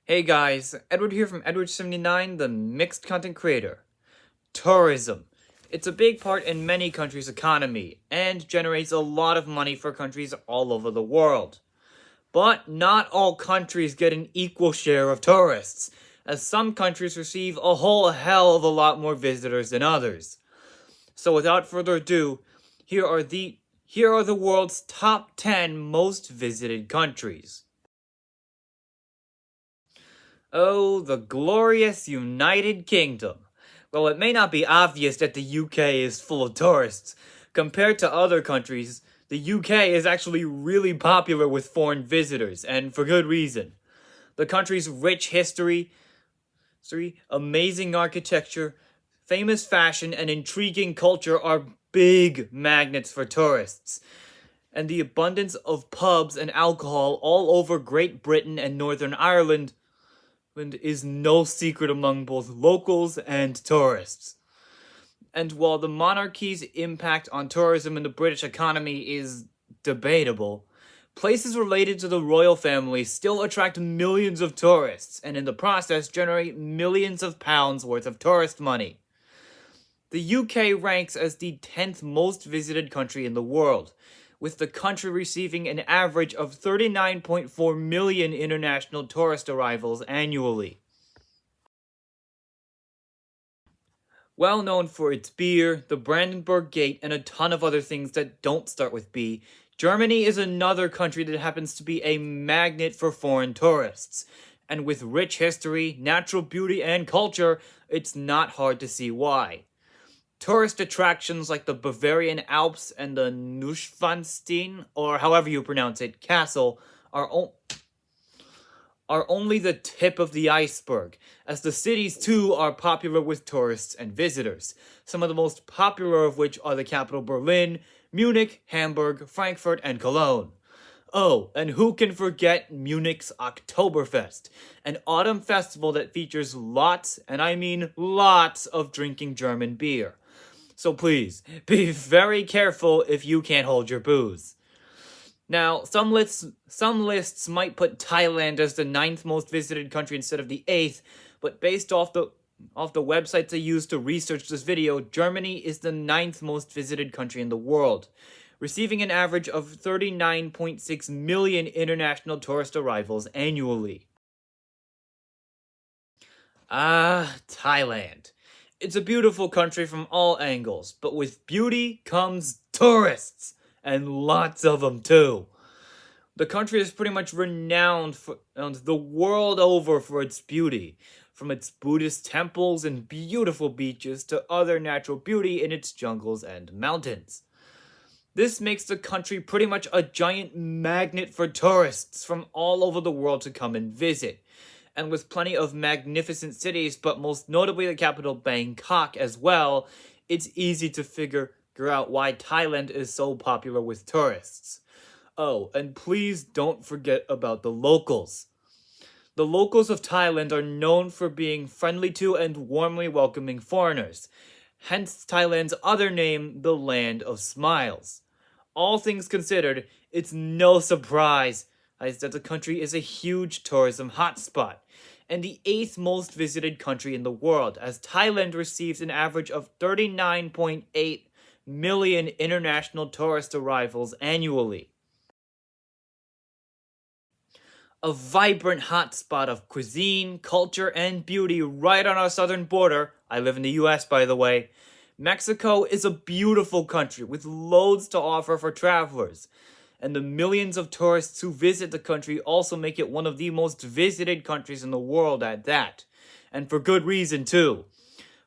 Hey guys, Edward here from Edward79, the mixed content creator. Tourism. It's a big part in many countries' economy and generates a lot of money for countries all over the world. But not all countries get an equal share of tourists, as some countries receive a whole hell of a lot more visitors than others. So without further ado, here are the world's top 10 most visited countries. Oh, the glorious United Kingdom. Well, it may not be obvious that the UK is full of tourists. Compared to other countries, the UK is actually really popular with foreign visitors, and for good reason. The country's rich history, amazing architecture, famous fashion, and intriguing culture are big magnets for tourists. And the abundance of pubs and alcohol all over Great Britain and Northern Ireland is no secret among both locals and tourists. And while the monarchy's impact on tourism in the British economy is debatable, places related to the royal family still attract millions of tourists and in the process generate millions of pounds worth of tourist money. The UK ranks as the 10th most visited country in the world, with the country receiving an average of 39.4 million international tourist arrivals annually. Well known for its beer, the Brandenburg Gate, and a ton of other things that don't start with B, Germany is another country that happens to be a magnet for foreign tourists. And with rich history, natural beauty, and culture, it's not hard to see why. Tourist attractions like the Bavarian Alps and the Neuschwanstein, or however you pronounce it, castle, are only the tip of the iceberg, as the cities too are popular with tourists and visitors, some of the most popular of which are the capital Berlin, Munich, Hamburg, Frankfurt, and Cologne. Oh, and who can forget Munich's Oktoberfest, an autumn festival that features lots, and I mean lots, of drinking German beer. So please, be very careful if you can't hold your booze. Now, some lists might put Thailand as the 9th most visited country instead of the 8th, but based off the websites I used to research this video, Germany is the 9th most visited country in the world, receiving an average of 39.6 million international tourist arrivals annually. Thailand. It's a beautiful country from all angles, but with beauty comes tourists, and lots of them too. The country is pretty much renowned the world over for its beauty, from its Buddhist temples and beautiful beaches to other natural beauty in its jungles and mountains. This makes the country pretty much a giant magnet for tourists from all over the world to come and visit. And with plenty of magnificent cities, but most notably the capital Bangkok as well, it's easy to figure out why Thailand is so popular with tourists. Oh, and please don't forget about the locals. The locals of Thailand are known for being friendly to and warmly welcoming foreigners, hence Thailand's other name, the Land of Smiles. All things considered, it's no surprise that the country is a huge tourism hotspot, and the 8th most visited country in the world, as Thailand receives an average of 39.8 million international tourist arrivals annually. A vibrant hotspot of cuisine, culture, and beauty right on our southern border. I live in the US, by the way. Mexico is a beautiful country with loads to offer for travelers, and the millions of tourists who visit the country also make it one of the most visited countries in the world at that, and for good reason too.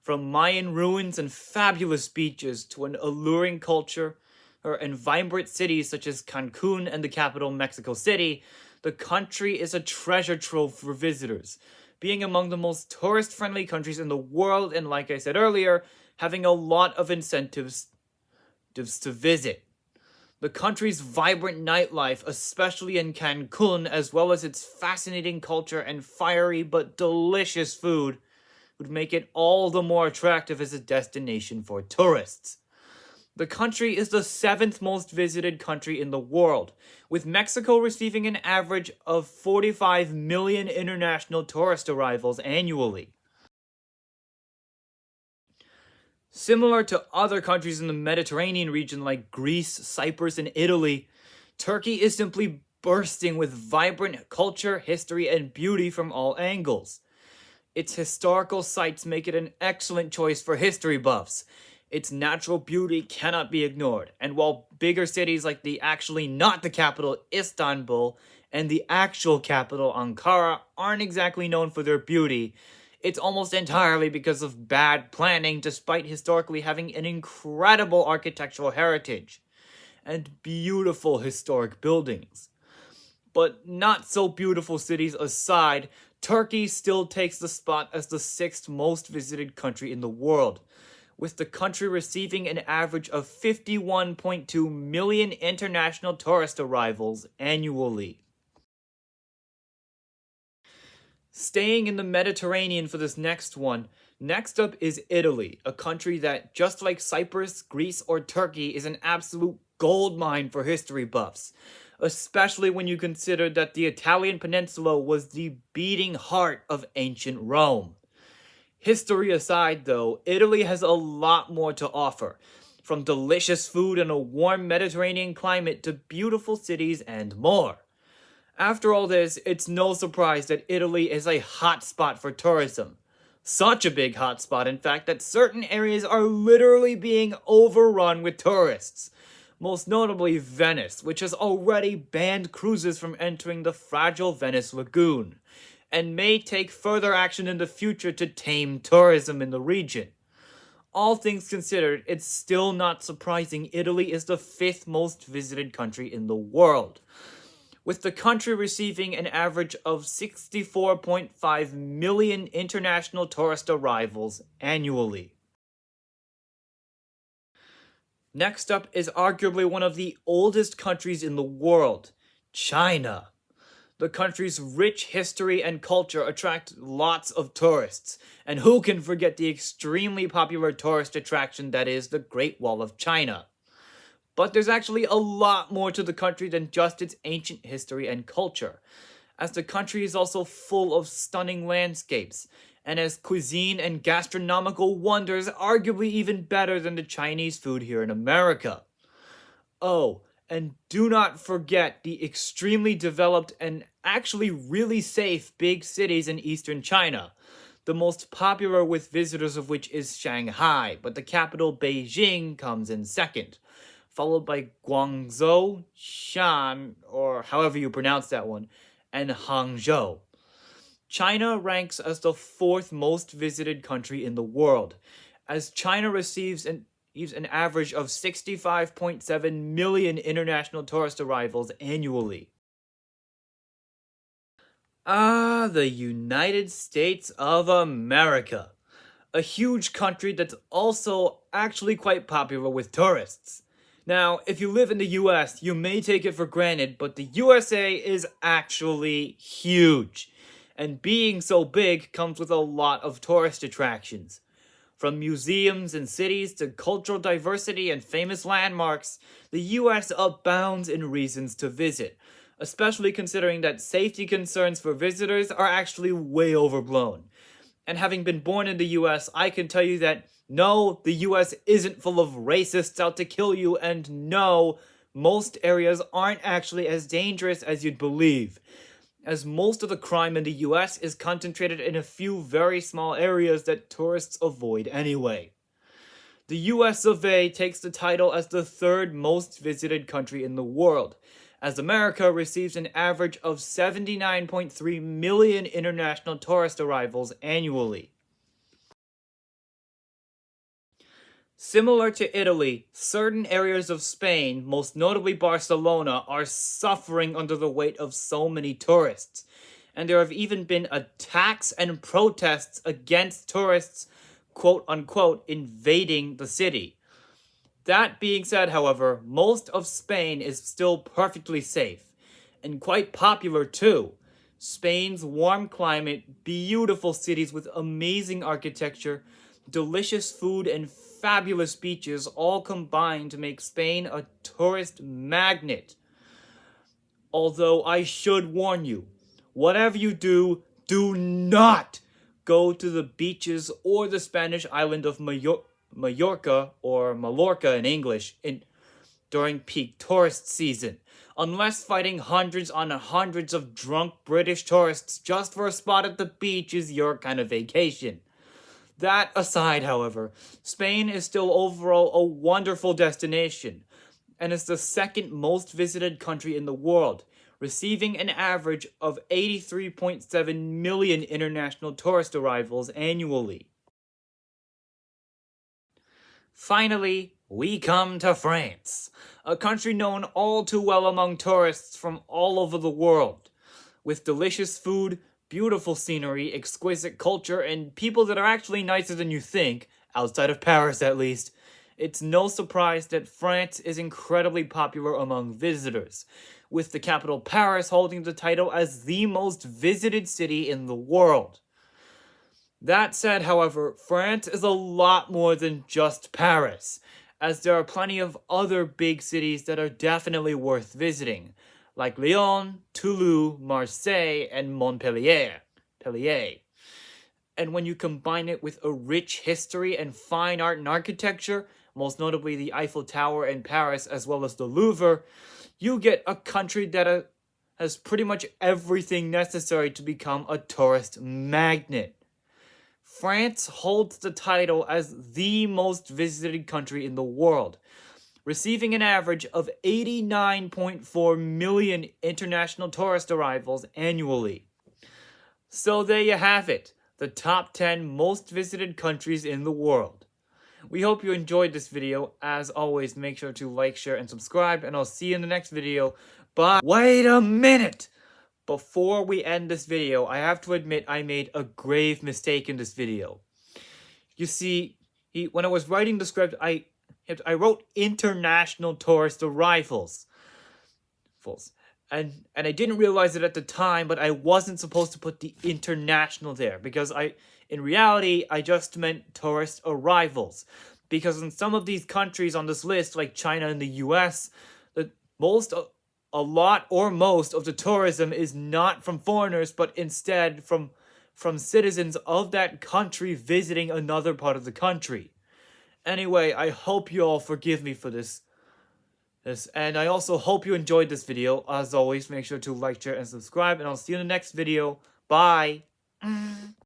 From Mayan ruins and fabulous beaches to an alluring culture and vibrant cities such as Cancun and the capital Mexico City, the country is a treasure trove for visitors, being among the most tourist-friendly countries in the world and, like I said earlier, having a lot of incentives to visit. The country's vibrant nightlife, especially in Cancun, as well as its fascinating culture and fiery but delicious food, would make it all the more attractive as a destination for tourists. The country is the seventh most visited country in the world, with Mexico receiving an average of 45 million international tourist arrivals annually. Similar to other countries in the Mediterranean region like Greece, Cyprus, and Italy, Turkey is simply bursting with vibrant culture, history, and beauty from all angles. Its historical sites make it an excellent choice for history buffs. Its natural beauty cannot be ignored, and while bigger cities like the actually not the capital Istanbul and the actual capital Ankara aren't exactly known for their beauty, it's almost entirely because of bad planning despite historically having an incredible architectural heritage and beautiful historic buildings. But not so beautiful cities aside, Turkey still takes the spot as the sixth most visited country in the world, with the country receiving an average of 51.2 million international tourist arrivals annually. Staying in the Mediterranean for this next one, next up is Italy, a country that, just like Cyprus, Greece, or Turkey, is an absolute goldmine for history buffs, especially when you consider that the Italian peninsula was the beating heart of ancient Rome. History aside, though, Italy has a lot more to offer, from delicious food and a warm Mediterranean climate to beautiful cities and more. After all this, it's no surprise that Italy is a hotspot for tourism. Such a big hotspot, in fact, that certain areas are literally being overrun with tourists. Most notably Venice, which has already banned cruises from entering the fragile Venice Lagoon, and may take further action in the future to tame tourism in the region. All things considered, it's still not surprising Italy is the fifth most visited country in the world, with the country receiving an average of 64.5 million international tourist arrivals annually. Next up is arguably one of the oldest countries in the world, China. The country's rich history and culture attract lots of tourists, and who can forget the extremely popular tourist attraction that is the Great Wall of China? But there's actually a lot more to the country than just its ancient history and culture, as the country is also full of stunning landscapes, and has cuisine and gastronomical wonders arguably even better than the Chinese food here in America. Oh, and do not forget the extremely developed and actually really safe big cities in eastern China, the most popular with visitors of which is Shanghai, but the capital Beijing comes in second, followed by Guangzhou, Shan, or however you pronounce that one, and Hangzhou. China ranks as the fourth most visited country in the world, as China receives an average of 65.7 million international tourist arrivals annually. Ah, the United States of America. A huge country that's also actually quite popular with tourists. Now, if you live in the US, you may take it for granted, but the USA is actually huge. And being so big comes with a lot of tourist attractions. From museums and cities to cultural diversity and famous landmarks, the US abounds in reasons to visit, especially considering that safety concerns for visitors are actually way overblown. And having been born in the US, I can tell you that no, the US isn't full of racists out to kill you, and no, most areas aren't actually as dangerous as you'd believe, as most of the crime in the US is concentrated in a few very small areas that tourists avoid anyway. The US of A takes the title as the third most visited country in the world, as America receives an average of 79.3 million international tourist arrivals annually. Similar to Italy, certain areas of Spain, most notably Barcelona, are suffering under the weight of so many tourists, and there have even been attacks and protests against tourists, quote unquote, invading the city. That being said, however, most of Spain is still perfectly safe, and quite popular too. Spain's warm climate, beautiful cities with amazing architecture, delicious food, and fabulous beaches all combine to make Spain a tourist magnet. Although I should warn you, whatever you do, do not go to the beaches or the Spanish island of Mallorca, or Mallorca in English, during peak tourist season, unless fighting hundreds on hundreds of drunk British tourists just for a spot at the beach is your kind of vacation. That aside, however, Spain is still overall a wonderful destination, and is the second most visited country in the world, receiving an average of 83.7 million international tourist arrivals annually. Finally, we come to France, a country known all too well among tourists from all over the world, with delicious food, beautiful scenery, exquisite culture, and people that are actually nicer than you think, outside of Paris at least. It's no surprise that France is incredibly popular among visitors, with the capital Paris holding the title as the most visited city in the world. That said, however, France is a lot more than just Paris, as there are plenty of other big cities that are definitely worth visiting, like Lyon, Toulouse, Marseille, and Montpellier. And when you combine it with a rich history and fine art and architecture, most notably the Eiffel Tower in Paris as well as the Louvre, you get a country that has pretty much everything necessary to become a tourist magnet. France holds the title as the most visited country in the world, receiving an average of 89.4 million international tourist arrivals annually. So there you have it, the top 10 most visited countries in the world. We hope you enjoyed this video. As always, make sure to like, share, and subscribe, and I'll see you in the next video. Bye. Wait a minute! Before we end this video, I have to admit I made a grave mistake in this video. You see, when I was writing the script, I wrote international tourist arrivals. And I didn't realize it at the time, but I wasn't supposed to put the international there, because in reality, I just meant tourist arrivals. Because in some of these countries on this list, like China and the US, a lot or most of the tourism is not from foreigners, but instead from citizens of that country visiting another part of the country. Anyway, I hope you all forgive me for this, and I also hope you enjoyed this video. As always, make sure to like, share, and subscribe, and I'll see you in the next video. Bye!